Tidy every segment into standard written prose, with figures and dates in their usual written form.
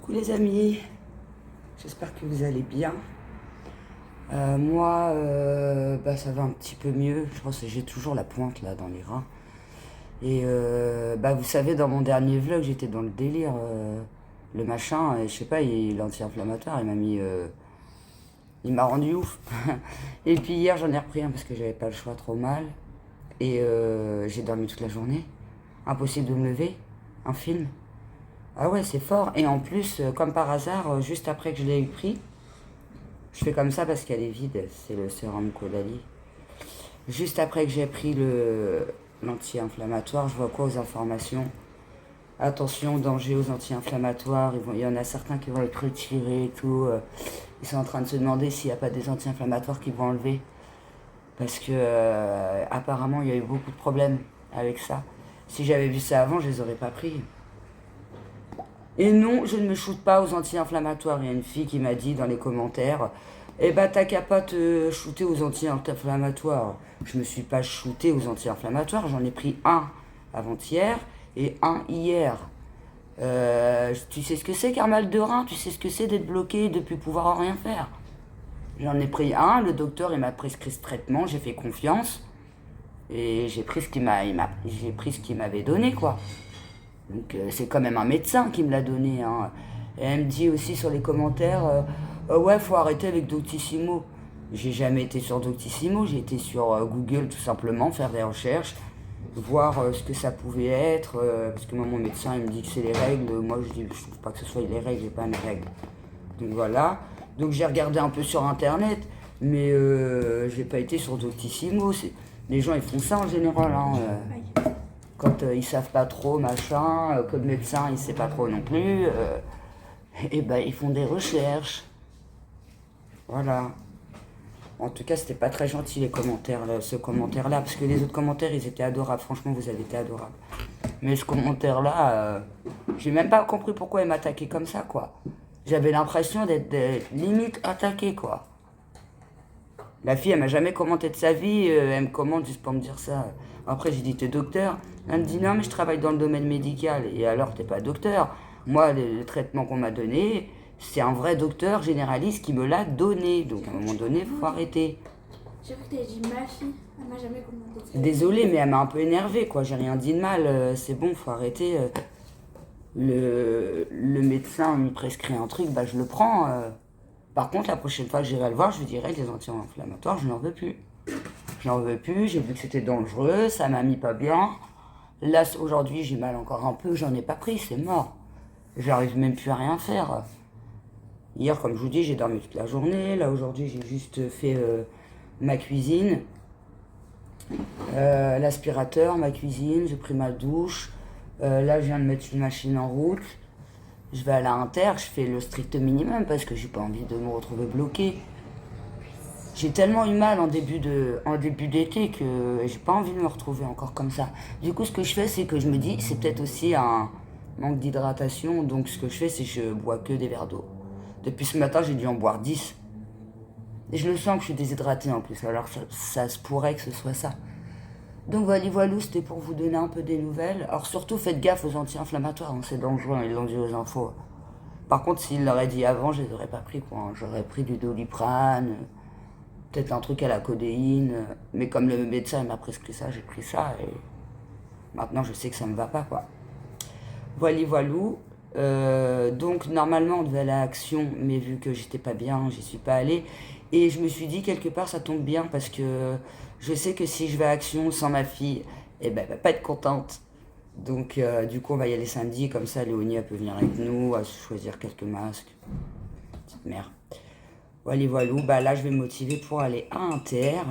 Coucou les amis, j'espère que vous allez bien. Moi, ça va un petit peu mieux. Je pense que j'ai toujours la pointe là dans les reins. Et vous savez, dans mon dernier vlog, j'étais dans le délire, le machin, et je sais pas, il est anti-inflammatoire, il m'a rendu ouf. Et puis hier, j'en ai repris un parce que j'avais pas le choix, trop mal. Et j'ai dormi toute la journée. Impossible de me lever. Un film. Ah ouais, c'est fort. Et en plus, comme par hasard, juste après que je l'ai eu pris, je fais comme ça parce qu'elle est vide, c'est le sérum Caudalie. Juste après que j'ai pris l'anti-inflammatoire, je vois quoi aux informations? Attention, danger aux anti-inflammatoires. Il y en a certains qui vont être retirés et tout. Ils sont en train de se demander s'il n'y a pas des anti-inflammatoires qui vont enlever. Parce que apparemment, il y a eu beaucoup de problèmes avec ça. Si j'avais vu ça avant, je les aurais pas pris. Et non, je ne me shoote pas aux anti-inflammatoires. Il y a une fille qui m'a dit dans les commentaires, eh ben t'as qu'à pas te shooter aux anti-inflammatoires. Je me suis pas shooté aux anti-inflammatoires, j'en ai pris un avant-hier et un hier. Tu sais ce que c'est qu'un mal de rein? Tu sais ce que c'est d'être bloqué et de ne plus pouvoir rien faire? J'en ai pris un, le docteur il m'a prescrit ce traitement, j'ai fait confiance et j'ai pris ce qu'il m'avait donné quoi. Donc c'est quand même un médecin qui me l'a donné. Hein. Et elle me dit aussi sur les commentaires, ouais, faut arrêter avec Doctissimo. J'ai jamais été sur Doctissimo, j'ai été sur Google tout simplement, faire des recherches, voir ce que ça pouvait être, parce que moi mon médecin il me dit que c'est les règles, moi je trouve pas que ce soit les règles, j'ai pas mes règles. Donc voilà, donc j'ai regardé un peu sur internet, mais j'ai pas été sur Doctissimo. Les gens ils font ça en général. Hein, quand ils savent pas trop, machin, que le médecin il sait pas trop non plus, et ils font des recherches. Voilà. En tout cas, c'était pas très gentil les commentaires, ce commentaire-là, parce que les autres commentaires ils étaient adorables. Franchement, vous avez été adorables. Mais ce commentaire-là, j'ai même pas compris pourquoi il m'attaquait comme ça, quoi. J'avais l'impression d'être limite attaqué, quoi. La fille, elle m'a jamais commenté de sa vie, elle me commente juste pour me dire ça. Après, j'ai dit, t'es docteur? Elle me dit, non, mais je travaille dans le domaine médical. Et alors, t'es pas docteur? Moi, le traitement qu'on m'a donné, c'est un vrai docteur généraliste qui me l'a donné. Donc, à un moment donné, faut arrêter. J'ai cru que t'avais dit ma fille, elle m'a jamais commenté ça. Désolée, mais elle m'a un peu énervée, quoi. J'ai rien dit de mal, c'est bon, faut arrêter. Le médecin me prescrit un truc, je le prends. Par contre, la prochaine fois que j'irai le voir, je lui dirai les anti-inflammatoires, je n'en veux plus. Je n'en veux plus, j'ai vu que c'était dangereux, ça m'a mis pas bien. Là, aujourd'hui, j'ai mal encore un peu, j'en ai pas pris, c'est mort. J'arrive même plus à rien faire. Hier, comme je vous dis, j'ai dormi toute la journée. Là, aujourd'hui, j'ai juste fait ma cuisine. L'aspirateur, ma cuisine, j'ai pris ma douche. Là, je viens de mettre une machine en route. Je vais à la Inter, je fais le strict minimum parce que j'ai pas envie de me retrouver bloqué. J'ai tellement eu mal en début d'été que j'ai pas envie de me retrouver encore comme ça. Du coup, ce que je fais, c'est que je me dis, c'est peut-être aussi un manque d'hydratation. Donc, ce que je fais, c'est que je bois que des verres d'eau. Depuis ce matin, j'ai dû en boire 10. Et je le sens que je suis déshydratée en plus. Alors, ça se pourrait que ce soit ça. Donc voilà, c'était pour vous donner un peu des nouvelles. Alors surtout, faites gaffe aux anti-inflammatoires, hein, c'est dangereux, ils l'ont dit aux infos. Par contre, s'ils l'auraient dit avant, je les aurais pas pris, quoi. J'aurais pris du Doliprane, peut-être un truc à la codéine. Mais comme le médecin m'a prescrit ça, j'ai pris ça. Et maintenant, je sais que ça me va pas, quoi. Voilà. Donc normalement, on devait aller à Action, mais vu que j'étais pas bien, j'y suis pas allée. Et je me suis dit, quelque part, ça tombe bien parce que je sais que si je vais à Action sans ma fille, elle va pas être contente. Donc, du coup, on va y aller samedi, comme ça, Léonie, elle peut venir avec nous, à choisir quelques masques. Petite mère. Voilà. Là, je vais me motiver pour aller à Inter.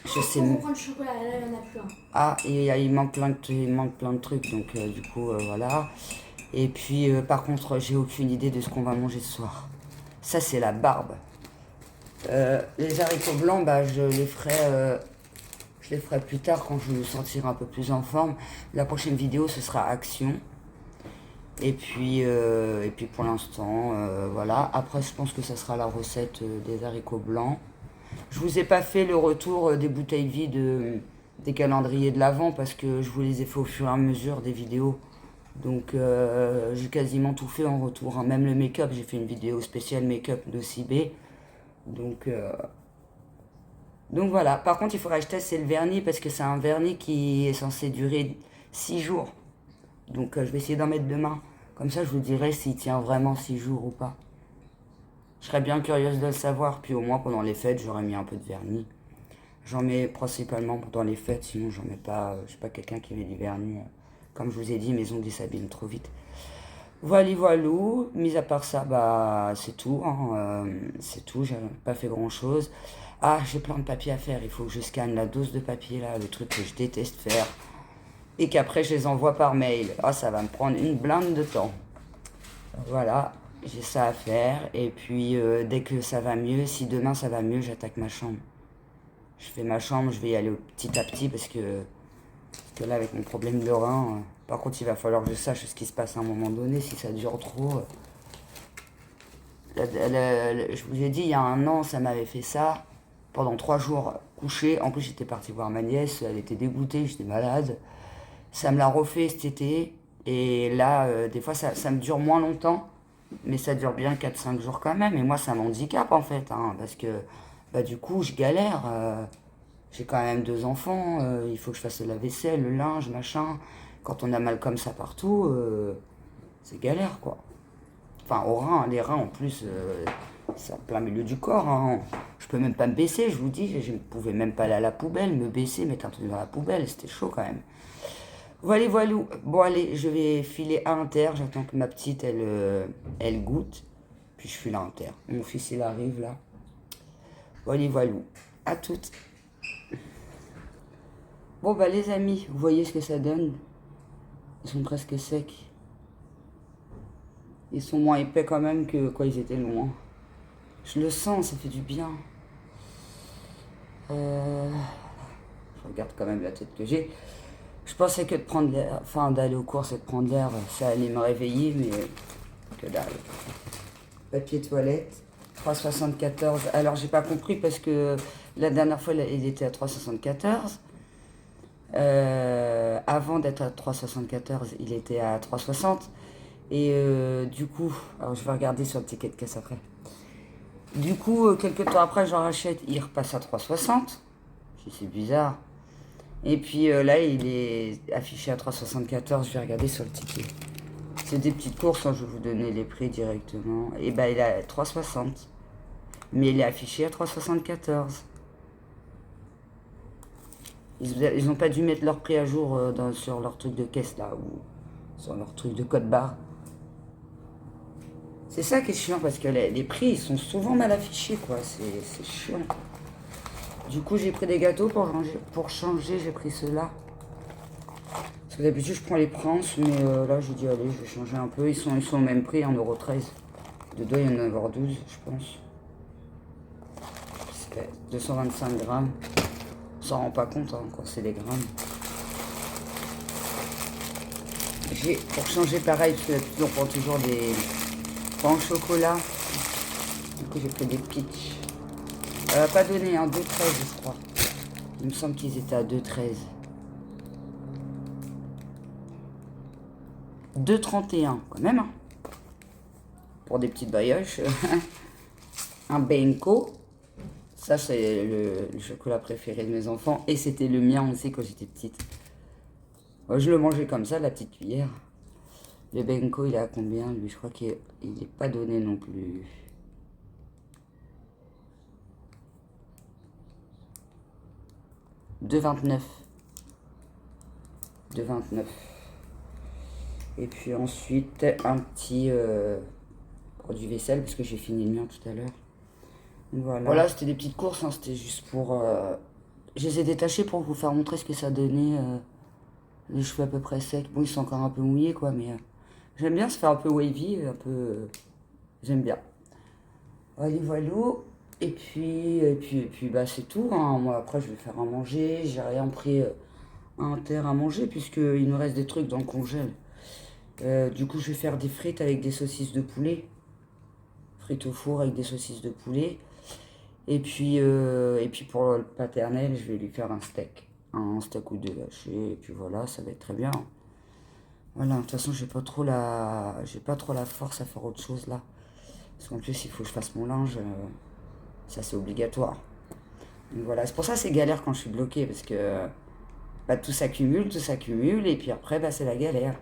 Je sais. Pour prendre le chocolat, là, il n'y en a plus un. Ah, il manque plein de trucs, donc du coup, voilà. Et puis, par contre, j'ai aucune idée de ce qu'on va manger ce soir. Ça, c'est la barbe. Les haricots blancs, je les ferai plus tard quand je me sentirai un peu plus en forme. La prochaine vidéo, ce sera Action. Et puis pour l'instant, voilà. Après, je pense que ça sera la recette des haricots blancs. Je vous ai pas fait le retour des bouteilles vides des calendriers de l'Avent parce que je vous les ai fait au fur et à mesure des vidéos. Donc j'ai quasiment tout fait en retour, hein. Même le make-up, j'ai fait une vidéo spéciale make-up de CB. Donc voilà, par contre il faudrait que je teste c'est le vernis parce que c'est un vernis qui est censé durer 6 jours. Donc je vais essayer d'en mettre demain. Comme ça je vous dirai s'il tient vraiment 6 jours ou pas. Je serais bien curieuse de le savoir, puis au moins pendant les fêtes j'aurais mis un peu de vernis. J'en mets principalement pendant les fêtes, sinon j'en mets pas, je suis pas quelqu'un qui met du vernis. Comme je vous ai dit, mes ongles s'abîment trop vite. Voilà, voilou. Mis à part ça, bah c'est tout, hein. C'est tout, j'ai pas fait grand chose. Ah, j'ai plein de papiers à faire, il faut que je scanne la dose de papier là, le truc que je déteste faire. Et qu'après je les envoie par mail. Ah, ça va me prendre une blinde de temps. Voilà, j'ai ça à faire. Et puis dès que ça va mieux, si demain ça va mieux, j'attaque ma chambre. Je fais ma chambre, je vais y aller petit à petit parce que là avec mon problème de rein, par contre il va falloir que je sache ce qui se passe à un moment donné, si ça dure trop. Je vous ai dit, il y a un an, ça m'avait fait ça. Pendant 3 jours couché. En plus, j'étais partie voir ma nièce. Elle était dégoûtée, j'étais malade. Ça me l'a refait cet été. Et là, des fois, ça me dure moins longtemps. Mais ça dure bien 4-5 jours quand même. Et moi, ça m'handicape en fait. Hein, parce que bah, du coup, je galère. J'ai quand même 2 enfants. Il faut que je fasse la vaisselle, le linge, machin. Quand on a mal comme ça partout, c'est galère quoi. Enfin, au rein, les reins en plus, c'est en plein milieu du corps. Hein. Je peux même pas me baisser, je vous dis. Je ne pouvais même pas aller à la poubelle, me baisser, mettre un truc dans la poubelle. C'était chaud quand même. Voilà, voilà. Bon, allez, je vais filer à Inter. J'attends que ma petite, elle goûte. Puis je file à Inter. Mon fils, il arrive là. Voilà, voilà. À toutes. Bon, bah, les amis, vous voyez ce que ça donne. Ils sont presque secs. Ils sont moins épais quand même que quand ils étaient longs. Hein. Je le sens, ça fait du bien. Je regarde quand même la tête que j'ai. Je pensais que de prendre l'air, enfin d'aller aux courses et de prendre l'air, ça allait me réveiller, mais que dalle. Papier toilette, 3,74. Alors j'ai pas compris parce que la dernière fois il était à 3,74. Avant d'être à 3,74, il était à 3,60. Et du coup, alors je vais regarder sur le ticket de caisse après. Du coup, quelques temps après, j'en rachète, il repasse à 3,60. C'est bizarre. Et puis là, il est affiché à 3,74. Je vais regarder sur le ticket. C'est des petites courses, hein, je vais vous donner les prix directement. Et ben, il est à 3,60. Mais il est affiché à 3,74. Ils n'ont pas dû mettre leur prix à jour sur leur truc de caisse là, ou sur leur truc de code barre. C'est ça qui est chiant, parce que les prix, ils sont souvent mal affichés, quoi. C'est chiant. Du coup, j'ai pris des gâteaux pour changer, j'ai pris ceux-là. Parce que d'habitude, je prends les Princes, mais là, j'ai dit, allez, je vais changer un peu. Ils sont au même prix, 1,13 €. Dedans, il y en a encore 12, je pense. C'est 225 grammes. On s'en rend pas compte, hein, quand c'est des grammes. J'ai, pour changer pareil, parce que d'habitude, on prend toujours des pains au chocolat. Du coup, j'ai pris des peach. Pas donné, hein, 2,13 je crois. Il me semble qu'ils étaient à 2,13. 2,31 quand même. Hein. Pour des petites brioches. Un Benko. Ça, c'est le chocolat préféré de mes enfants. Et c'était le mien aussi quand j'étais petite. Moi, je le mangeais comme ça, la petite cuillère. Le Benko, il est à combien lui? Je crois qu'il n'est pas donné non plus. « 2,29 €. 2,29 €. Et puis ensuite, un petit produit vaisselle, parce que j'ai fini le mien tout à l'heure. Voilà, c'était des petites courses, hein, c'était juste pour... je les ai détachés pour vous faire montrer ce que ça donnait. Les cheveux à peu près secs. Bon, ils sont encore un peu mouillés, quoi, mais... j'aime bien se faire un peu wavy, un peu... j'aime bien. Voilà, voilà. Et puis bah, c'est tout. Hein. Moi, après, je vais faire à manger. J'ai rien pris à Inter à manger, puisqu'il nous reste des trucs dans le congèle. Du coup, je vais faire des frites avec des saucisses de poulet. Frites au four avec des saucisses de poulet. Et puis pour le paternel, je vais lui faire un steak. Un steak ou deux haché. Et puis voilà, ça va être très bien. Voilà, de toute façon, j'ai pas trop la force à faire autre chose là. Parce qu'en plus, il faut que je fasse mon linge. Ça, c'est obligatoire. Donc voilà, c'est pour ça que c'est galère quand je suis bloquée. Parce que bah, tout s'accumule. Et puis après, bah, c'est la galère.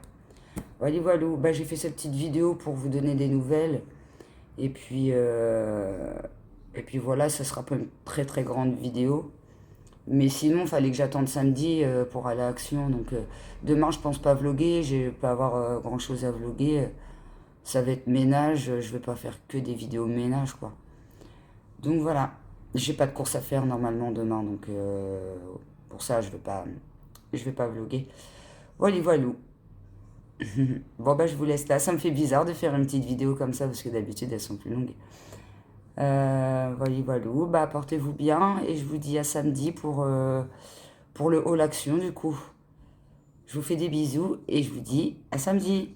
Voilà, voilà. Bah, j'ai fait cette petite vidéo pour vous donner des nouvelles. Et puis, voilà, ça sera pas une très très grande vidéo. Mais sinon, il fallait que j'attende samedi pour aller à Action. Donc demain, je pense pas vlogger. Je vais pas avoir grand chose à vlogger. Ça va être ménage. Je vais pas faire que des vidéos ménage, quoi. Donc voilà. J'ai pas de course à faire normalement demain. Donc pour ça, je vais pas vlogger. Voilà, voilà. Bon, bah, je vous laisse là. Ça me fait bizarre de faire une petite vidéo comme ça parce que d'habitude, elles sont plus longues. Voilà, voilà. Bah, portez-vous bien et je vous dis à samedi pour le haul action du coup. Je vous fais des bisous et je vous dis à samedi.